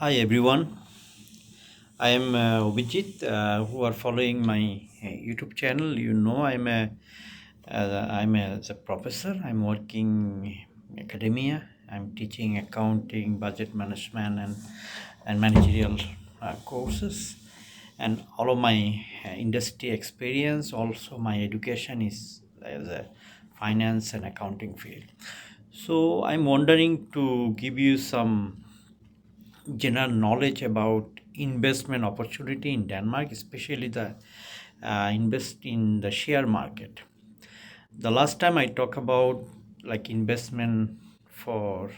Hi everyone, I am Vijit. Who are following my YouTube channel, you know I'm as a professor. I'm working in academia. I'm teaching accounting, budget management, and managerial courses. And all of my industry experience, also my education is as a finance and accounting field. So I'm wondering to give you some general knowledge about investment opportunity in Denmark, especially the invest in the share market. The last time I talked about like investment for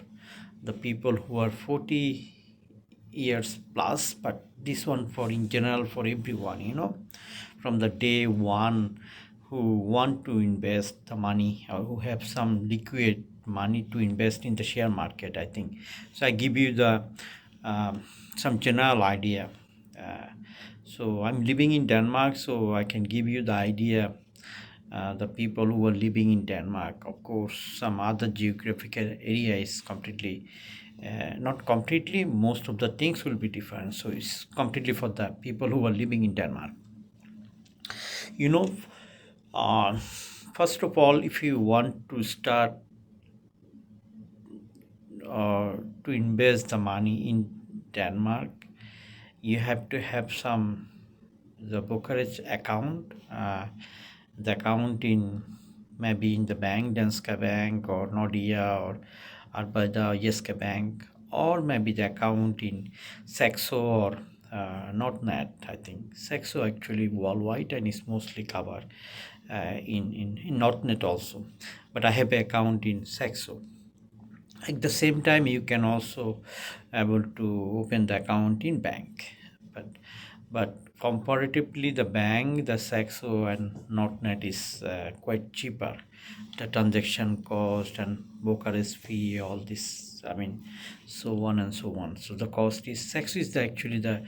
the people who are 40 years plus, but this one for in general for everyone, from the day one who want to invest the money or who have some liquid money to invest in the share market. I think so. I give you the some general idea. Uh, so I'm living in Denmark, so I can give you the idea. The people who are living in Denmark, of course, some other geographical area is completely, not completely, most of the things will be different. So it's completely for the people who are living in Denmark. You know, uh, first of all, if you want to start to invest the money in Denmark, you have to have some the brokerage account, the account in maybe in the bank, Danske Bank or Nordea or Arbada, Jyske Bank, or maybe the account in Saxo or Nordnet. I think Saxo actually worldwide and is mostly covered in Nordnet also. But I have an account in Saxo. At the same time, you can also able to open the account in bank, but comparatively the bank, the Saxo and Nordnet is quite cheaper. The transaction cost and brokerage fee, all this, I mean, so on and so on. So the cost is Saxo is actually the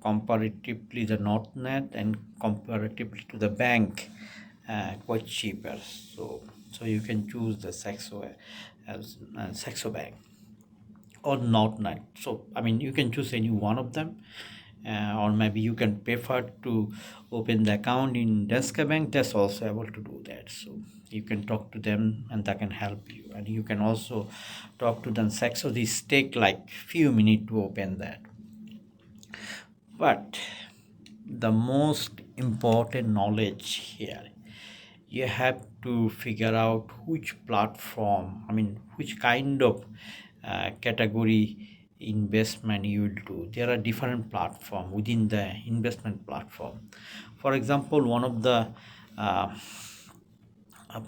comparatively the Nordnet and comparatively to the bank, quite cheaper. So you can choose the Saxo as Saxo Bank or Nordnet. So I mean, you can choose any one of them, or maybe you can prefer to open the account in Danske Bank. That's also able to do that. So you can talk to them and that can help you. And you can also talk to them. Saxo, these take like few minutes to open that. But the most important knowledge here, you have to figure out which platform, I mean, which kind of category investment you will do. There are different platform within the investment platform. For example, one of the uh,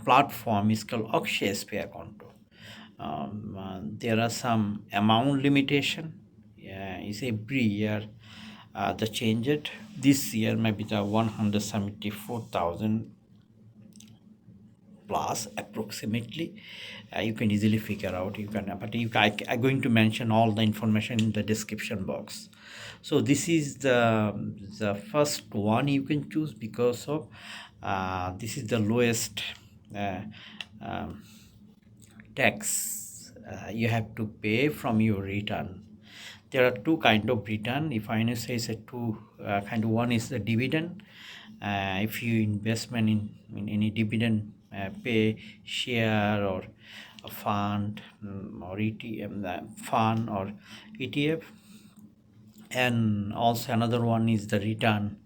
platform is called Akshay SPI account. There are some amount limitation. Yeah, is every year the change it. This year maybe the 174,000 plus approximately. You can easily figure out. You can, but I'm going to mention all the information in the description box. So this is the first one you can choose because of this is the lowest uh, um, tax you have to pay from your return. There are two kind of return. If I say it's a two kind of, one is the dividend. If you investment in any dividend pay share or a fund, or ETM fund or ETF. And also another one is the return,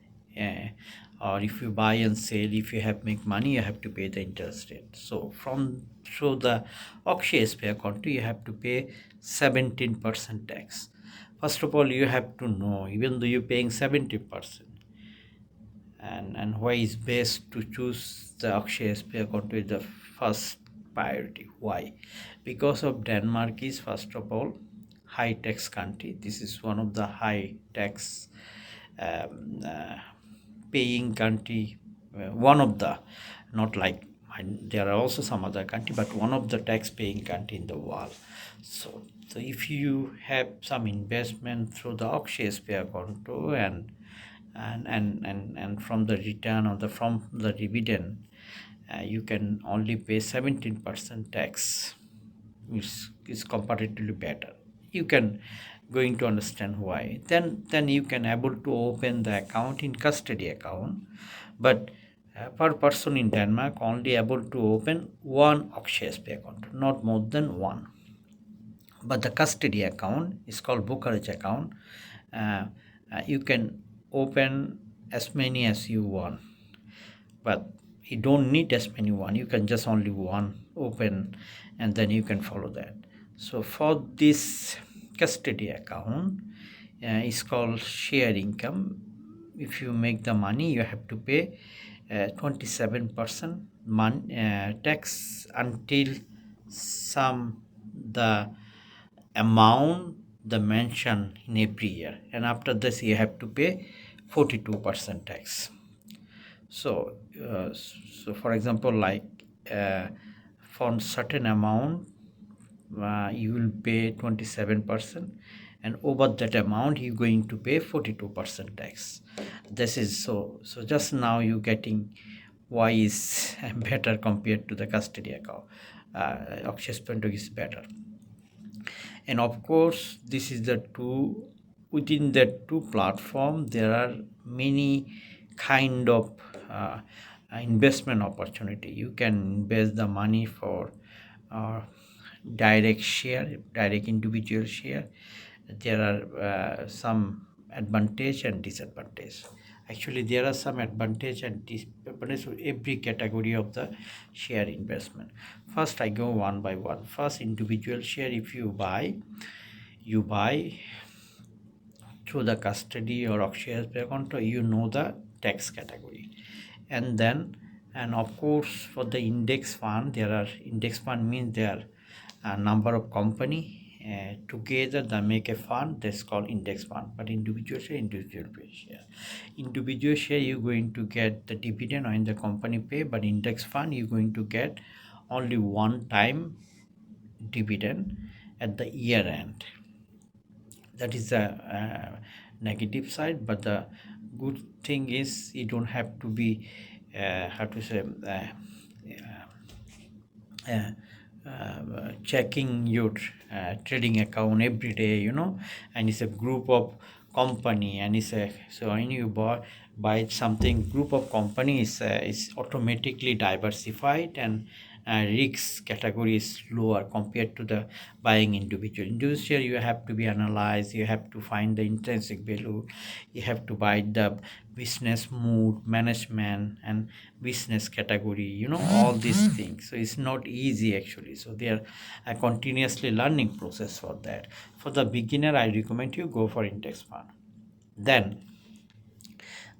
or if you buy and sell, if you have make money, you have to pay the interest rate. So through the Akshay SPI account, you have to pay 17% tax. First of all, you have to know, even though you're paying 70%, and why is best to choose the Akshay SPI account with the first priority. Why? Because of Denmark is first of all high tax country. This is one of the high tax um, uh, paying country, one of the, not like, there are also some other country, but one of the tax paying country in the world. So if you have some investment through the Akshay SPI account and from the return or from the dividend, you can only pay 17% tax, which is comparatively better. you can going to understand why. Then you can able to open the account in custody account, but per person in Denmark only able to open one OXSP account, not more than one. But the custody account is called brokerage account. You can open as many as you want, but you don't need as many one. You can just only one open, and then you can follow that. So for this custody account, is called share income. If you make the money, you have to pay 27% tax until the amount the mention in every year, and after this you have to pay 42% tax. So for example, like for certain amount you will pay 27%, and over that amount you're going to pay 42% tax. This is so just now you getting why is better compared to the custody account. OXSP is better. And of course, this is the two, within the two platform there are many kind of investment opportunity. You can invest the money for direct individual share. There are some advantage and disadvantage. Actually, there are some advantage and disadvantage for every category of the share investment. First, I go one by one. First, individual share. If you buy through the custody or auction account, you know the tax category. And of course, for the index fund, index fund means there are a number of company together they make a fund, that's called index fund. But individual share, you're going to get the dividend when the company pay, but index fund you're going to get only one time dividend at the year end. That is the negative side, but the good thing is you don't have to be checking your trading account every day, and it's a group of company, and so when you buy something group of companies, is automatically diversified, and risk category is lower compared to the buying individual share. You have to be analyzed, you have to find the intrinsic value, you have to buy the business mood, management, and business category, all these things. So it's not easy actually. So there are a continuously learning process for that. For the beginner, I recommend you go for index fund. Then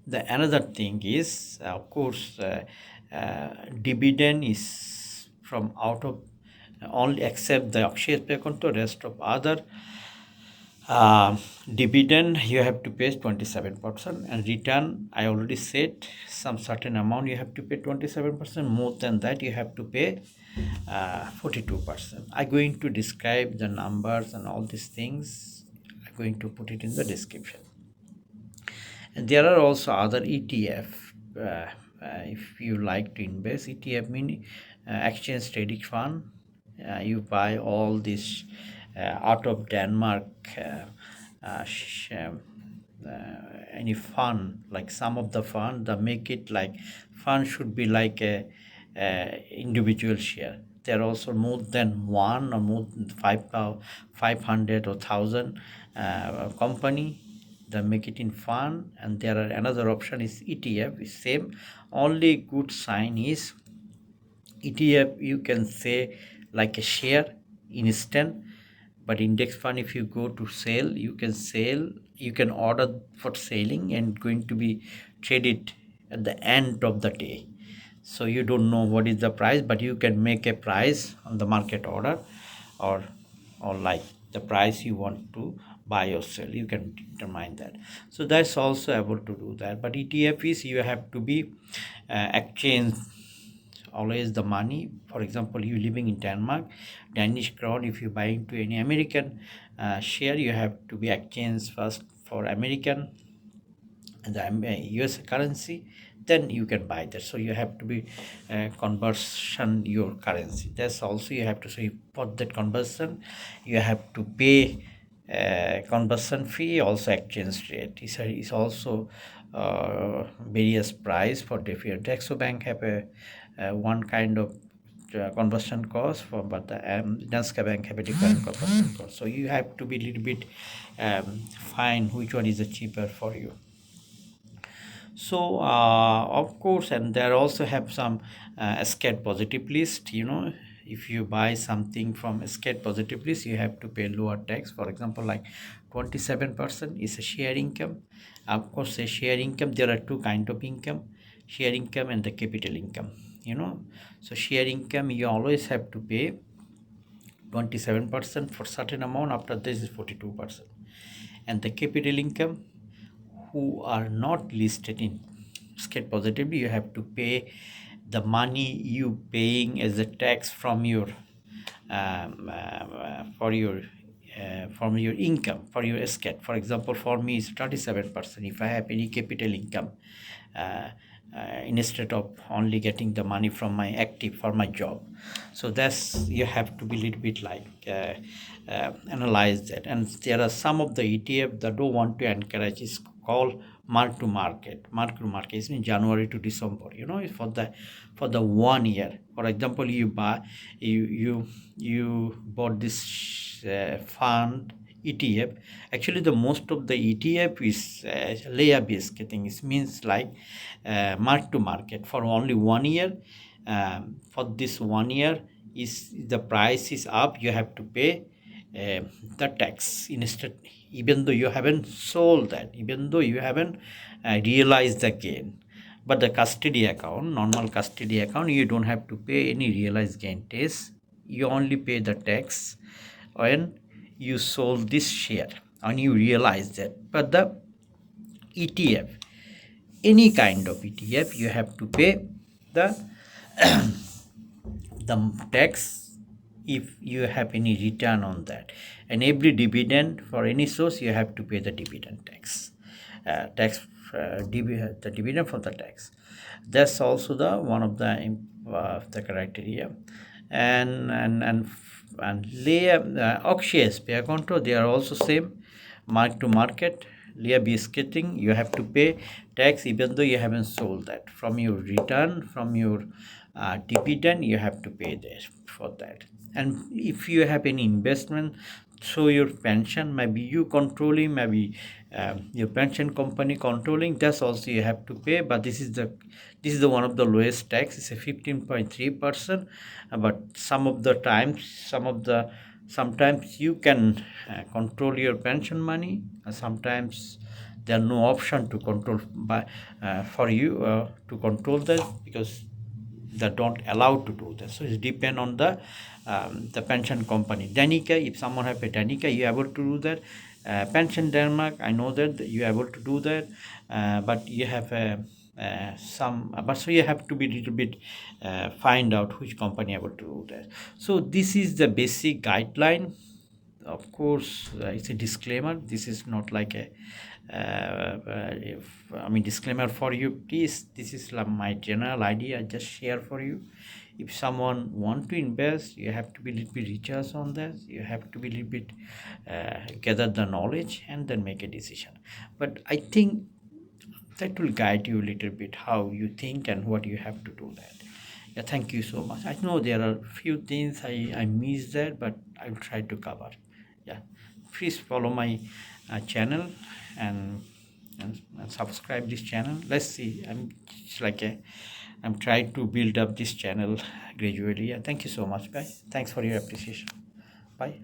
the another thing is, of course, dividend is from out of only except the Akshay account, rest of other dividend you have to pay 27%, and return I already said some certain amount you have to pay 27%. More than that you have to pay 42%. I'm going to describe the numbers and all these things. I'm going to put it in the description. And there are also other ETF. If you like to invest, ETF means exchange traded fund. You buy all this out of Denmark, any fund, like some of the fund, they make it like fund should be like a individual share. There are also more than one or more than 500 or 1,000 company. They make it in fund, and there are another option is ETF. Is same. Only good sign is ETF you can say like a share instant, but index fund if you go to sell, you can order for selling and going to be traded at the end of the day. So you don't know what is the price, but you can make a price on the market order, or like the price you want to buy or sell, you can determine that. So that's also able to do that. But ETF is you have to be exchange always the money. For example, you living in Denmark, Danish crown, if you buying to any American share, you have to be exchanged first for American and the US currency, then you can buy that. So you have to be conversion your currency. That's also you have to say for that conversion you have to pay conversion fee, also exchange rate is also various price for different. Saxo Bank have a one kind of conversion cost for, but the Danske Bank have a different conversion cost. So you have to be a little bit find which one is the cheaper for you. So of course, and there also have some SCAT positive list. If you buy something from SCAT positive list, you have to pay lower tax. For example, like 27% is a share income. Of course, a share income, there are two kind of income: share income and the capital income. So share income, you always have to pay 27% for certain amount. After this is 42%. And the capital income, who are not listed in SCAT positively, you have to pay the money you paying as a tax from your from your income for your SCAT. For example, for me is 37%. If I have any capital income, instead of only getting the money from my active for my job, so that's, you have to be a little bit like analyze that. And there are some of the ETF that don't want to encourage, is called mark to market. Is in January to December, it's for the 1 year. For example, you bought this fund ETF. Actually, the most of the ETF is layer based thing. It means like mark to market for only 1 year. For this 1 year, is the price is up, you have to pay the tax instead, even though you haven't sold that, even though you haven't realized the gain. But the custody account, normal custody account, you don't have to pay any realized gain tax. You only pay the tax when you sold this share and you realize that. But the ETF, any kind of ETF, you have to pay the tax if you have any return on that. And every dividend for any source, you have to pay the dividend tax. The dividend for the tax. That's also the one of the criteria. And layer auctions pay control, they are also same. Mark to market, layer biscuiting, you have to pay tax even though you haven't sold that. From your return, from your dividend, you have to pay this for that. And if you have any investment, so your pension, maybe you controlling, maybe your pension company controlling, that's also you have to pay. But this is the one of the lowest tax. It's a 15.3%. But some of the times, sometimes you can control your pension money, and sometimes there are no option to control for you to control that, because they don't allow to do that. So it depends on the pension company. Danica, if someone have a Danica, you are able to do that. Pension Denmark, I know that you are able to do that, but you have but so you have to be a little bit find out which company able to do that. So this is the basic guideline. Of course, it's a disclaimer. This is not like a disclaimer for you, please. This is my general idea, I just share for you. If someone want to invest, you have to be a little bit research on that. You have to be a little bit gather the knowledge and then make a decision. But I think that will guide you a little bit how you think and what you have to do that. Yeah, thank you so much. I know there are few things I missed that, but I will try to cover. Yeah, please follow my channel and subscribe this channel. Let's see, I'm trying to build up this channel gradually. Yeah, thank you so much, guys. Thanks for your appreciation. Bye.